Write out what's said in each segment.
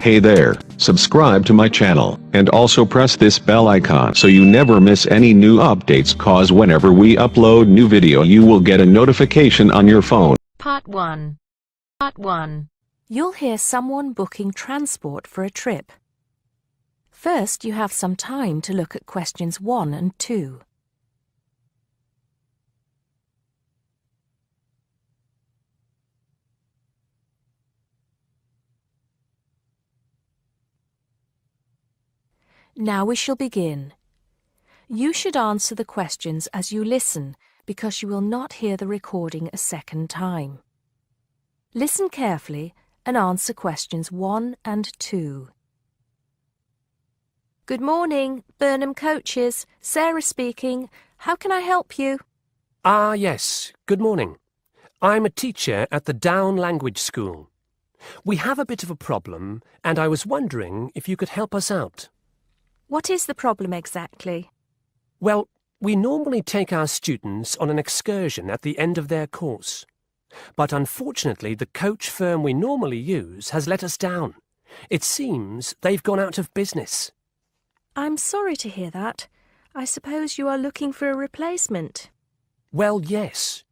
Hey there, subscribe to my channel, and also press this bell icon so you never miss any new updates, cause whenever we upload new video you will get a notification on your phone. Part 1. Part 1. You'll hear someone booking transport for a trip. First, you have some time to look at questions 1 and 2. Now we shall begin. You should answer the questions as you listen, because you will not hear the recording a second time. Listen carefully and answer questions 1 and 2. Good morning, Burnham Coaches. Sarah speaking. How can I help you? Yes. Good morning. I'm a teacher at the Down Language School. We have a bit of a problem, and I was wondering if you could help us out. What is the problem exactly? Well, we normally take our students on an excursion at the end of their course. But unfortunately, the coach firm we normally use has let us down. It seems they've gone out of business. I'm sorry to hear that. I suppose you are looking for a replacement. Well, yes.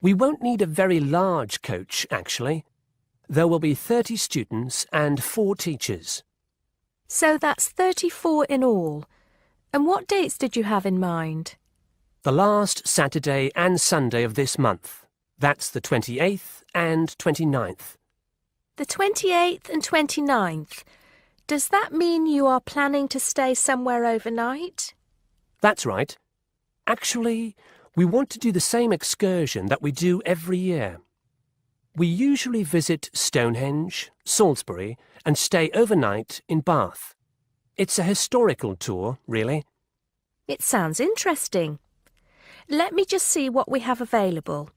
We won't need a very large coach, actually. There will be 30 students and 4 teachers. So that's 34 in all. And what dates did you have in mind? The last Saturday and Sunday of this month. That's the 28th and 29th. The 28th and 29th. Does that mean you are planning to stay somewhere overnight? That's right. Actually, we want to do the same excursion that we do every year. We usually visit Stonehenge, Salisbury, and stay overnight in Bath. It's a historical tour, really. It sounds interesting. Let me just see what we have available.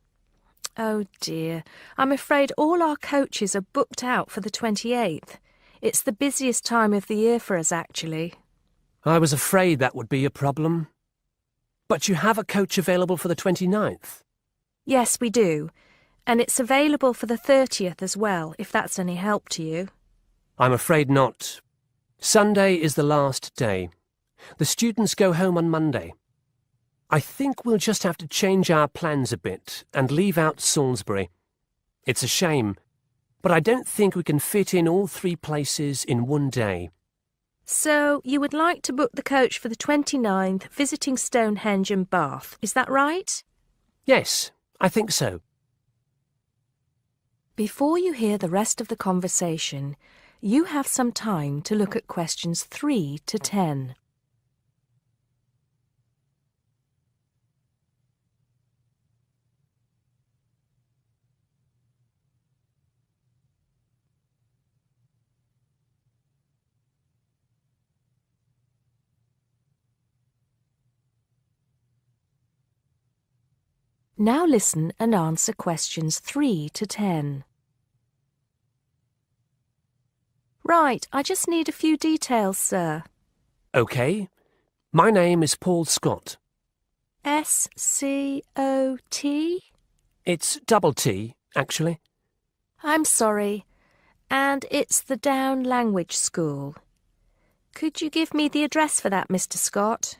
Oh dear, I'm afraid all our coaches are booked out for the 28th. It's the busiest time of the year for us, actually. I was afraid that would be a problem. But you have a coach available for the 29th? Yes, we do. And it's available for the 30th as well, if that's any help to you. I'm afraid not. Sunday is the last day. The students go home on Monday. I think we'll just have to change our plans a bit and leave out Salisbury. It's a shame, but I don't think we can fit in all 3 places in one day. So, you would like to book the coach for the 29th, visiting Stonehenge and Bath, is that right? Yes, I think so. Before you hear the rest of the conversation, you have some time to look at questions 3 to 10. Now listen and answer questions 3 to 10. Right, I just need a few details, sir. OK. My name is Paul Scott. S-C-O-T? It's double T, actually. I'm sorry. And it's the Down Language School. Could you give me the address for that, Mr. Scott?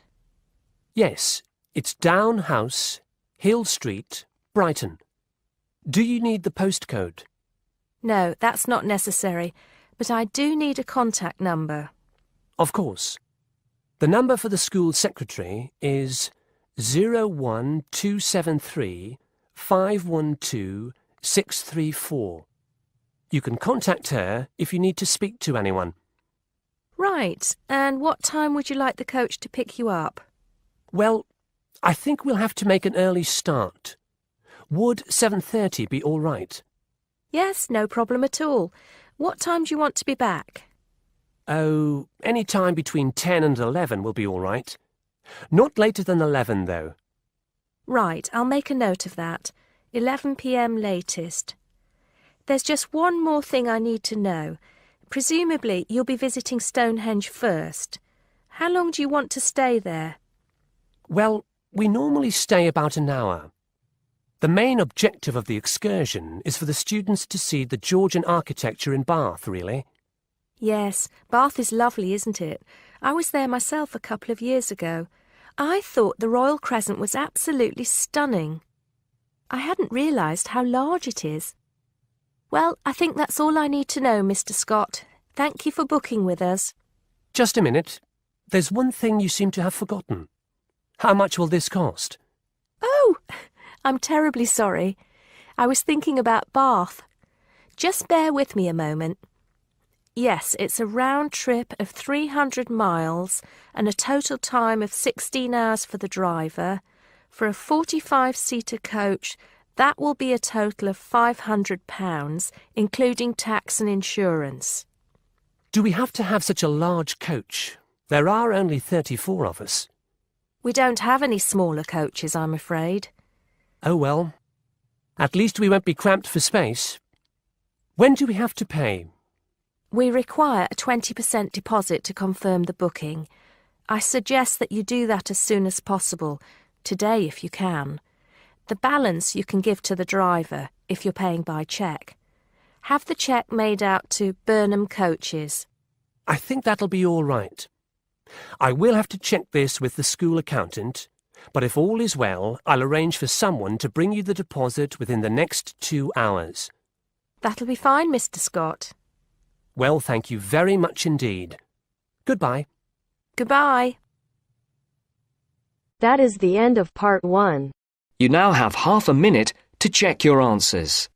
Yes, it's Down House, Hill Street, Brighton. Do you need the postcode? No, that's not necessary, but I do need a contact number. Of course. The number for the school secretary is 01273 512 634. You can contact her if you need to speak to anyone. Right, and what time would you like the coach to pick you up? Well, I think we'll have to make an early start. Would 7:30 be all right? Yes, no problem at all. What time do you want to be back? Oh, any time between 10 and 11 will be all right. Not later than 11, though. Right, I'll make a note of that. 11 p.m. latest. There's just one more thing I need to know. Presumably, you'll be visiting Stonehenge first. How long do you want to stay there? Well, we normally stay about an hour. The main objective of the excursion is for the students to see the Georgian architecture in Bath, really. Yes, Bath is lovely, isn't it? I was there myself a couple of years ago. I thought the Royal Crescent was absolutely stunning. I hadn't realised how large it is. Well, I think that's all I need to know, Mr. Scott. Thank you for booking with us. Just a minute. There's one thing you seem to have forgotten. How much will this cost? Oh, I'm terribly sorry. I was thinking about Bath. Just bear with me a moment. Yes, it's a round trip of 300 miles and a total time of 16 hours for the driver. For a 45-seater coach, that will be a total of £500, including tax and insurance. Do we have to have such a large coach? There are only 34 of us. We don't have any smaller coaches, I'm afraid. Oh well. At least we won't be cramped for space. When do we have to pay? We require a 20% deposit to confirm the booking. I suggest that you do that as soon as possible, today if you can. The balance you can give to the driver if you're paying by cheque. Have the cheque made out to Burnham Coaches. I think that'll be all right. I will have to check this with the school accountant, but if all is well, I'll arrange for someone to bring you the deposit within the next 2 hours. That'll be fine, Mr. Scott. Well, thank you very much indeed. Goodbye. Goodbye. That is the end of part 1. You now have half a minute to check your answers.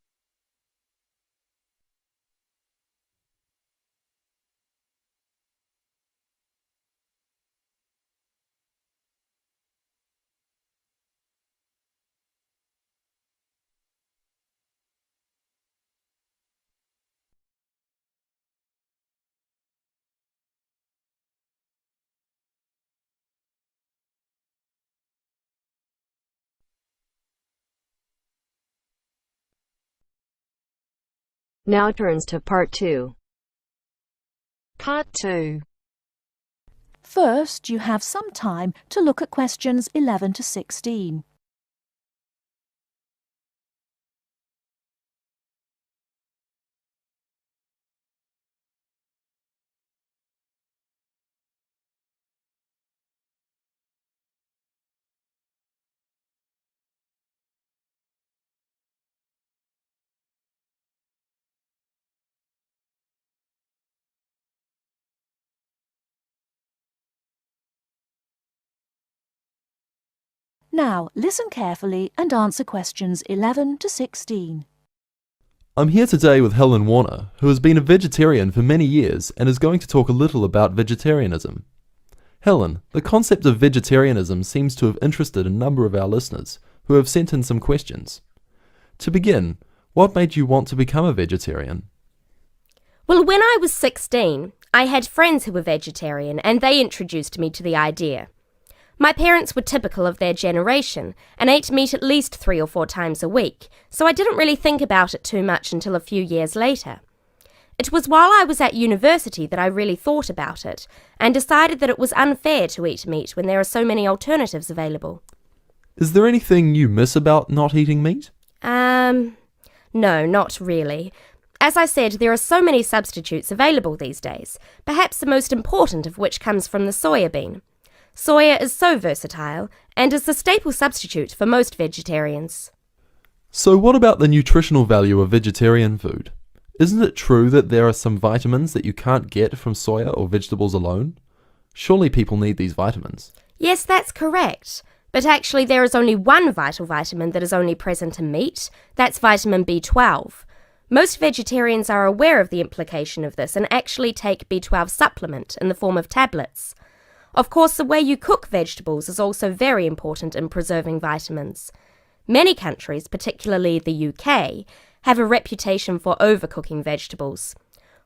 Now turns to part 2. Part 2. First, you have some time to look at questions 11 to 16. Now, listen carefully and answer questions 11 to 16. I'm here today with Helen Warner, who has been a vegetarian for many years and is going to talk a little about vegetarianism. Helen, the concept of vegetarianism seems to have interested a number of our listeners who have sent in some questions. To begin, what made you want to become a vegetarian? Well, when I was 16, I had friends who were vegetarian and they introduced me to the idea. My parents were typical of their generation and ate meat at least 3 or 4 times a week, so I didn't really think about it too much until a few years later. It was while I was at university that I really thought about it and decided that it was unfair to eat meat when there are so many alternatives available. Is there anything you miss about not eating meat? No, not really. As I said, there are so many substitutes available these days, perhaps the most important of which comes from the soya bean. Soya is so versatile and is the staple substitute for most vegetarians. So what about the nutritional value of vegetarian food? Isn't it true that there are some vitamins that you can't get from soya or vegetables alone? Surely people need these vitamins. Yes, that's correct. But actually there is only one vital vitamin that is only present in meat. That's vitamin B12. Most vegetarians are aware of the implication of this and actually take B12 supplement in the form of tablets. Of course, the way you cook vegetables is also very important in preserving vitamins. Many countries, particularly the UK, have a reputation for overcooking vegetables.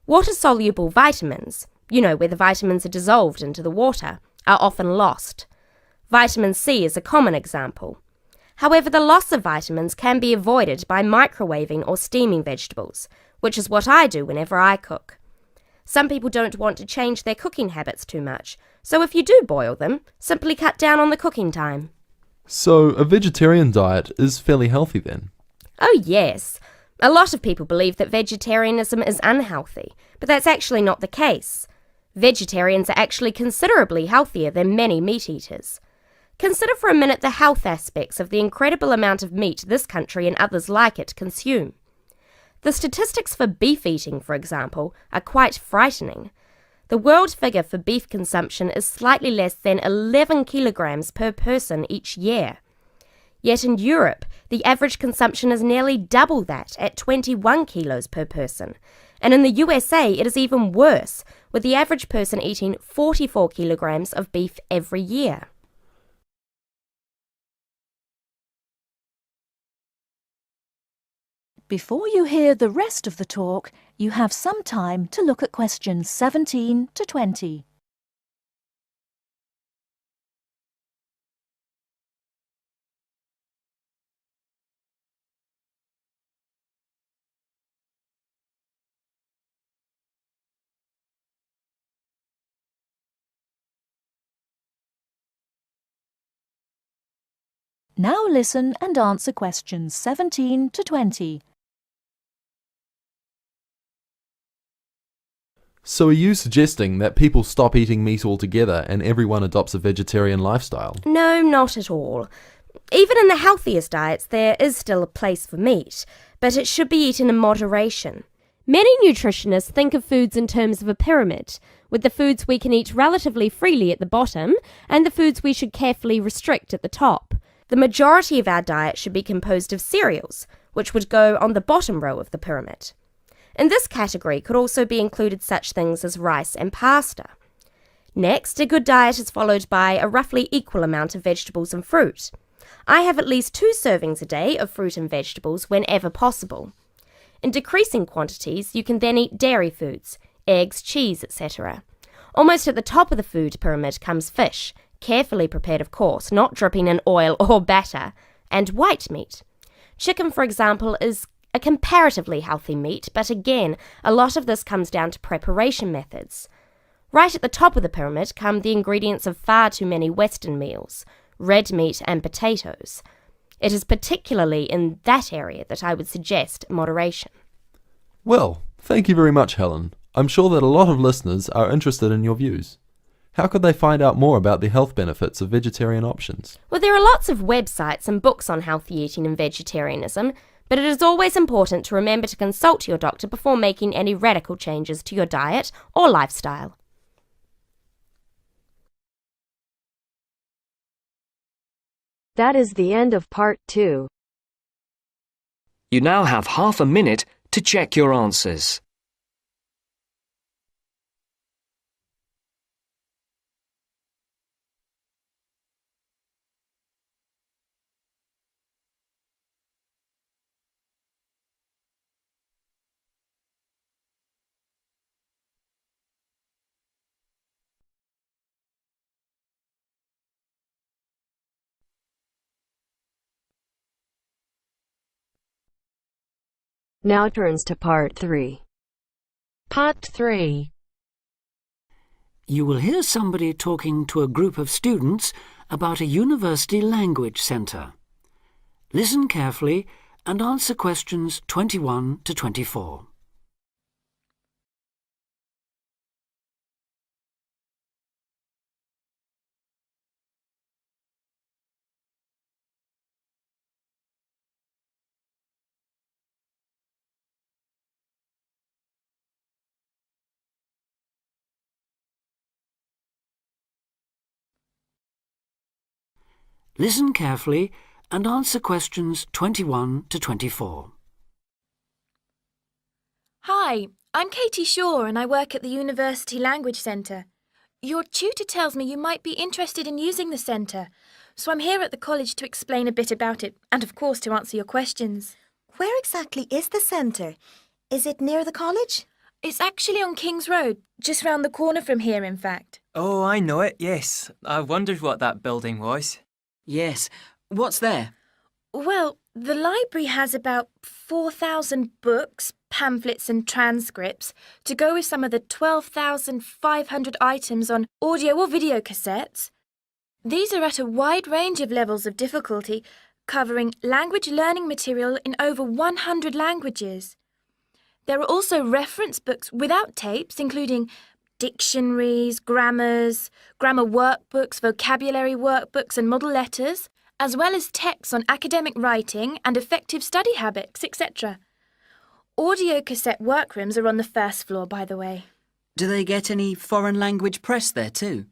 Water-soluble vitamins, where the vitamins are dissolved into the water, are often lost. Vitamin C is a common example. However, the loss of vitamins can be avoided by microwaving or steaming vegetables, which is what I do whenever I cook. Some people don't want to change their cooking habits too much, so if you do boil them, simply cut down on the cooking time. So a vegetarian diet is fairly healthy then? Oh yes. A lot of people believe that vegetarianism is unhealthy, but that's actually not the case. Vegetarians are actually considerably healthier than many meat eaters. Consider for a minute the health aspects of the incredible amount of meat this country and others like it consume. The statistics for beef eating, for example, are quite frightening. The world figure for beef consumption is slightly less than 11 kilograms per person each year. Yet in Europe, the average consumption is nearly double that at 21 kilos per person. And in the USA, it is even worse, with the average person eating 44 kilograms of beef every year. Before you hear the rest of the talk, you have some time to look at questions 17 to 20. Now listen and answer questions 17 to 20. So are you suggesting that people stop eating meat altogether and everyone adopts a vegetarian lifestyle? No, not at all. Even in the healthiest diets, there is still a place for meat, but it should be eaten in moderation. Many nutritionists think of foods in terms of a pyramid, with the foods we can eat relatively freely at the bottom and the foods we should carefully restrict at the top. The majority of our diet should be composed of cereals, which would go on the bottom row of the pyramid. In this category could also be included such things as rice and pasta. Next, a good diet is followed by a roughly equal amount of vegetables and fruit. I have at least 2 servings a day of fruit and vegetables whenever possible. In decreasing quantities, you can then eat dairy foods, eggs, cheese, etc. Almost at the top of the food pyramid comes fish, carefully prepared of course, not dripping in oil or batter, and white meat. Chicken, for example, is a comparatively healthy meat, but again, a lot of this comes down to preparation methods. Right at the top of the pyramid come the ingredients of far too many Western meals, red meat and potatoes. It is particularly in that area that I would suggest moderation. Well, thank you very much, Helen. I'm sure that a lot of listeners are interested in your views. How could they find out more about the health benefits of vegetarian options? Well, there are lots of websites and books on healthy eating and vegetarianism, but it is always important to remember to consult your doctor before making any radical changes to your diet or lifestyle. That is the end of part 2. You now have half a minute to check your answers. Now turns to part 3. Part 3. You will hear somebody talking to a group of students about a university language centre. Listen carefully and answer questions 21 to 24. Listen carefully and answer questions 21 to 24. Hi, I'm Katie Shaw and I work at the University Language Centre. Your tutor tells me you might be interested in using the centre, so I'm here at the college to explain a bit about it and of course to answer your questions. Where exactly is the centre? Is it near the college? It's actually on King's Road, just round the corner from here in fact. Oh, I know it, yes. I wondered what that building was. Yes. What's there? Well, the library has about 4,000 books, pamphlets and transcripts to go with some of the 12,500 items on audio or video cassettes. These are at a wide range of levels of difficulty, covering language learning material in over 100 languages. There are also reference books without tapes, including dictionaries, grammars, grammar workbooks, vocabulary workbooks and model letters, as well as texts on academic writing and effective study habits, etc. Audio cassette workrooms are on the first floor, by the way. Do they get any foreign language press there too?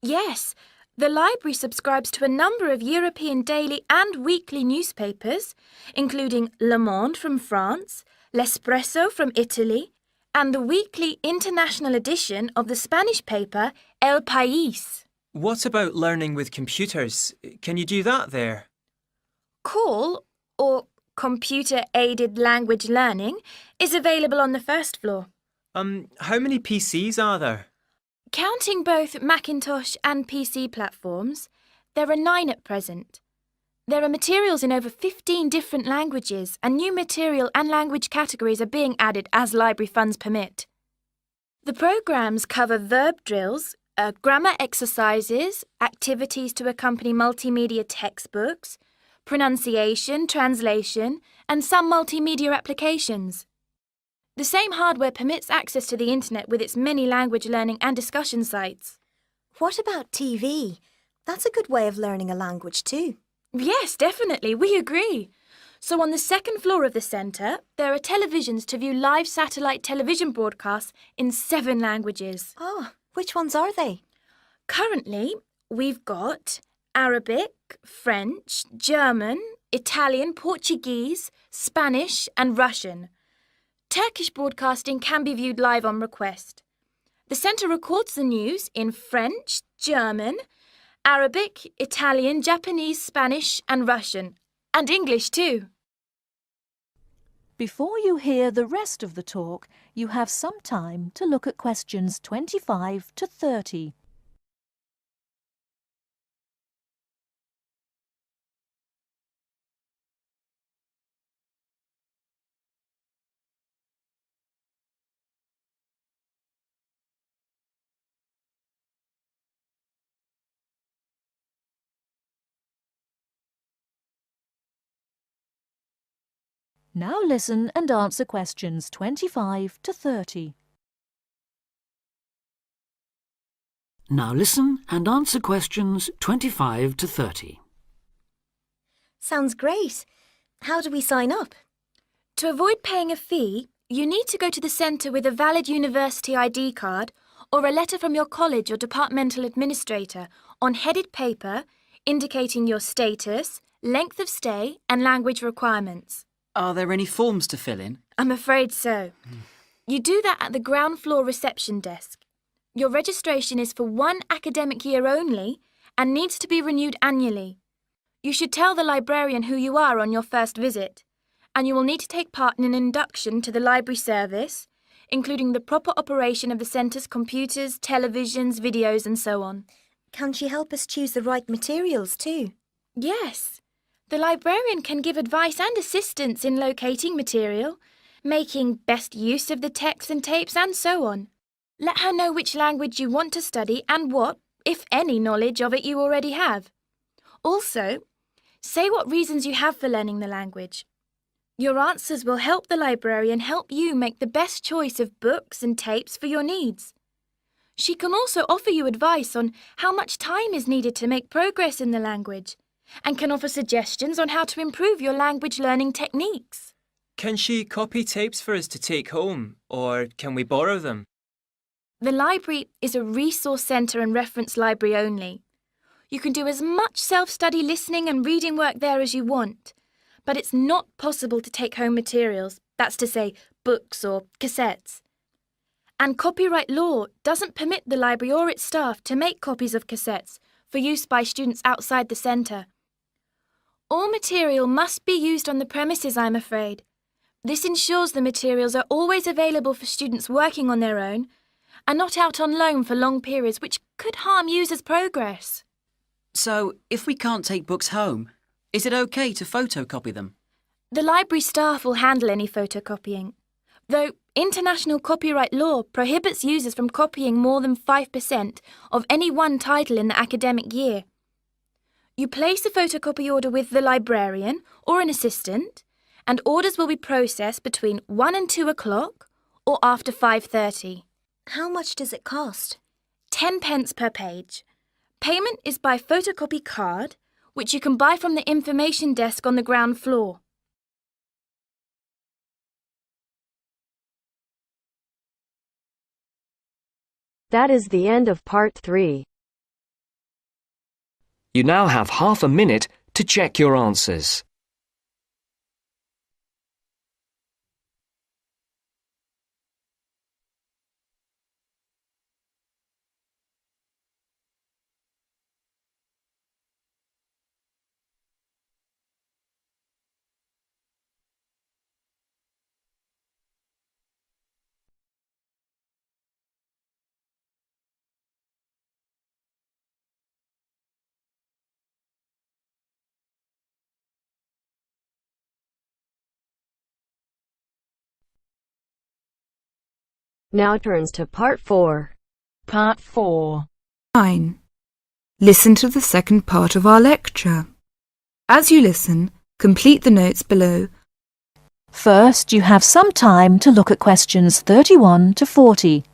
Yes, the library subscribes to a number of European daily and weekly newspapers, including Le Monde from France, L'Espresso from Italy, and the weekly international edition of the Spanish paper El País. What about learning with computers? Can you do that there? CALL, or Computer-Aided Language Learning, is available on the first floor. How many PCs are there? Counting both Macintosh and PC platforms, there are 9 at present. There are materials in over 15 different languages, and new material and language categories are being added as library funds permit. The programmes cover verb drills, grammar exercises, activities to accompany multimedia textbooks, pronunciation, translation, and some multimedia applications. The same hardware permits access to the internet with its many language learning and discussion sites. What about TV? That's a good way of learning a language too. Yes, definitely, we agree. So on the second floor of the centre, there are televisions to view live satellite television broadcasts in 7 languages. Oh, which ones are they? Currently, we've got Arabic, French, German, Italian, Portuguese, Spanish and Russian. Turkish broadcasting can be viewed live on request. The centre records the news in French, German, Arabic, Italian, Japanese, Spanish and Russian. And English too. Before you hear the rest of the talk, you have some time to look at questions 25 to 30. Now listen and answer questions 25 to 30. Now listen and answer questions 25 to 30. Sounds great. How do we sign up? To avoid paying a fee, you need to go to the centre with a valid university ID card or a letter from your college or departmental administrator on headed paper indicating your status, length of stay and language requirements. Are there any forms to fill in? I'm afraid so. You do that at the ground floor reception desk. Your registration is for 1 academic year only and needs to be renewed annually. You should tell the librarian who you are on your first visit, and you will need to take part in an induction to the library service, including the proper operation of the centre's computers, televisions, videos and so on. Can she help us choose the right materials too? Yes. The librarian can give advice and assistance in locating material, making best use of the texts and tapes and so on. Let her know which language you want to study and what, if any, knowledge of it you already have. Also, say what reasons you have for learning the language. Your answers will help the librarian help you make the best choice of books and tapes for your needs. She can also offer you advice on how much time is needed to make progress in the language, and can offer suggestions on how to improve your language learning techniques. Can she copy tapes for us to take home, or can we borrow them? The library is a resource centre and reference library only. You can do as much self-study listening and reading work there as you want, but it's not possible to take home materials, that's to say, books or cassettes. And copyright law doesn't permit the library or its staff to make copies of cassettes for use by students outside the centre. All material must be used on the premises, I'm afraid. This ensures the materials are always available for students working on their own and not out on loan for long periods, which could harm users' progress. So, if we can't take books home, is it okay to photocopy them? The library staff will handle any photocopying, though international copyright law prohibits users from copying more than 5% of any one title in the academic year. You place a photocopy order with the librarian or an assistant, and orders will be processed between 1 and 2 o'clock or after 5:30. How much does it cost? 10 pence per page. Payment is by photocopy card, which you can buy from the information desk on the ground floor. That is the end of part 3. You now have half a minute to check your answers. Now turns to part 4. Part 4. 9. Listen to the second part of our lecture. As you listen, complete the notes below. First, you have some time to look at questions 31 to 40.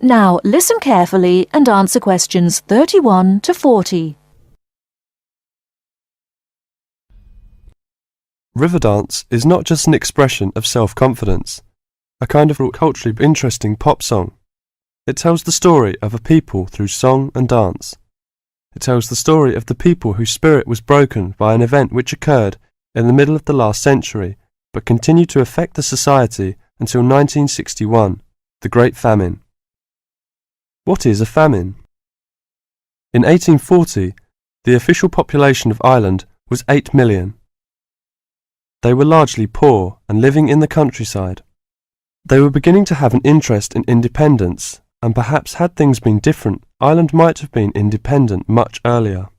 Now listen carefully and answer questions 31 to 40. River dance is not just an expression of self-confidence, a kind of culturally interesting pop song. It tells the story of a people through song and dance. It tells the story of the people whose spirit was broken by an event which occurred in the middle of the last century, but continued to affect the society until 1961, the Great Famine. What is a famine? In 1840, the official population of Ireland was 8 million. They were largely poor and living in the countryside. They were beginning to have an interest in independence, and perhaps had things been different, Ireland might have been independent much earlier.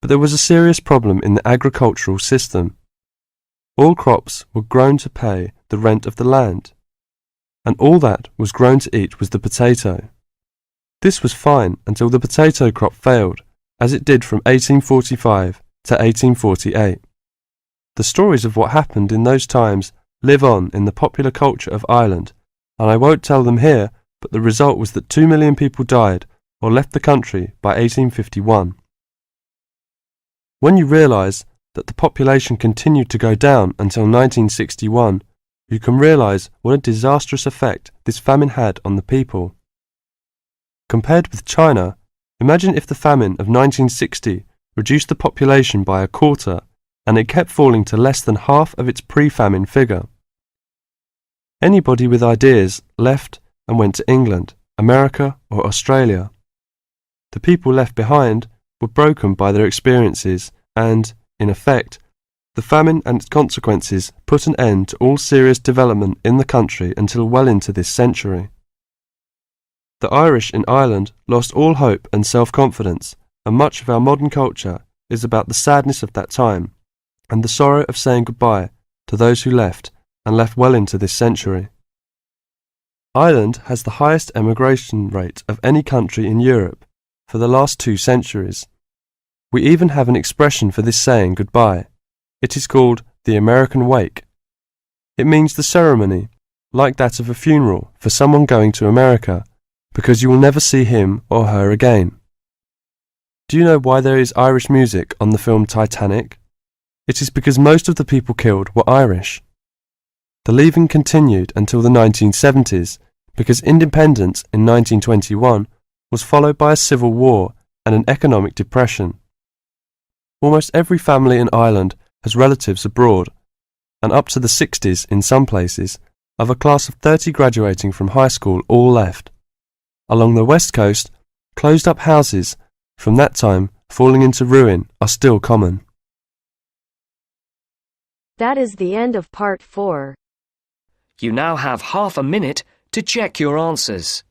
But there was a serious problem in the agricultural system. All crops were grown to pay the rent of the land, and all that was grown to eat was the potato. This was fine until the potato crop failed, as it did from 1845 to 1848. The stories of what happened in those times live on in the popular culture of Ireland, and I won't tell them here, but the result was that 2 million people died or left the country by 1851. When you realise that the population continued to go down until 1961, you can realise what a disastrous effect this famine had on the people. Compared with China, imagine if the famine of 1960 reduced the population by a quarter and it kept falling to less than half of its pre-famine figure. Anybody with ideas left and went to England, America or Australia. The people left behind were broken by their experiences and, in effect, the famine and its consequences put an end to all serious development in the country until well into this century. The Irish in Ireland lost all hope and self-confidence, and much of our modern culture is about the sadness of that time and the sorrow of saying goodbye to those who left and left well into this century. Ireland has the highest emigration rate of any country in Europe for the last 2 centuries. We even have an expression for this saying goodbye. It is called the American wake. It means the ceremony, like that of a funeral for someone going to America, because you will never see him or her again. Do you know why there is Irish music on the film Titanic? It is because most of the people killed were Irish. The leaving continued until the 1970s, because independence in 1921 was followed by a civil war and an economic depression. Almost every family in Ireland has relatives abroad, and up to the 60s in some places, of a class of 30 graduating from high school all left. Along the west coast, closed-up houses, from that time falling into ruin, are still common. That is the end of part 4. You now have half a minute to check your answers.